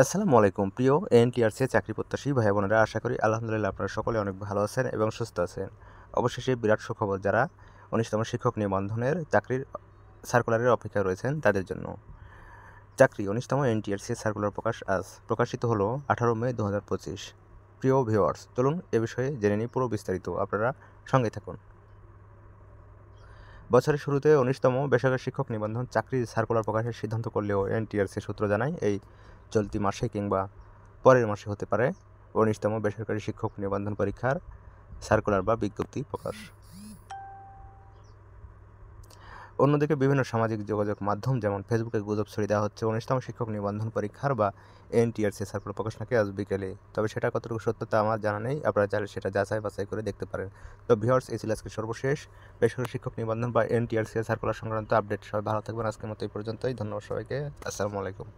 আসসালামু আলাইকুম প্রিয় এনটিআরসি চাকরি প্রত্যাশী ভাই বোনেরা, আশা করি আলহামদুলিল্লাহ আপনারা সকলে অনেক ভালো আছেন এবং সুস্থ আছেন। অবশেষে বিরাট সুখবর, যারা ১৯তম শিক্ষক নিবন্ধনের চাকরির সার্কুলারের অপেক্ষায় রয়েছেন তাদের জন্য। চাকরি ১৯তম এনটিআরসি সার্কুলার আজ প্রকাশিত হলো ১৮ মে ২০২৫। প্রিয় ভিউয়ার্স, চলুন এ বিষয়ে জেনে নিই পুরো বিস্তারিত, আপনারা সঙ্গে থাকুন। বছরের শুরুতে ১৯তম বেসরকারি শিক্ষক নিবন্ধন চাকরির সার্কুলার প্রকাশের সিদ্ধান্ত করলেও এনটিআরসি সূত্র জানায় এই চলতি মাসে কিংবা পরের মাসে হতে পারে ১৯তম বেসরকারি শিক্ষক নিবন্ধন পরীক্ষার সার্কুলার বা বিজ্ঞপ্তি প্রকাশ। অন্যদিকে বিভিন্ন সামাজিক যোগাযোগ মাধ্যম যেমন ফেসবুকে গুজব ছড়িয়ে দেওয়া হচ্ছে ১৯তম শিক্ষক নিবন্ধন পরীক্ষার বা এনটিআরসি সার্কুলার প্রকাশ নাকি আজ বিকেলে। তবে সেটা কতটুকু সত্যতা আমার জানা নেই, আপনারা চাইলে সেটা যাচাই বাছাই করে দেখতে পারেন। তো ভিউয়ার্স, এই ছিল আজকে সর্বশেষ বেসরকারি শিক্ষক নিবন্ধন বা এনটিআরসি সার্কুলার সংক্রান্ত আপডেট। সবাই ভালো থাকবেন। আজকের মতো এই পর্যন্তই। ধন্যবাদ সবাইকে। আসসালামু আলাইকুম।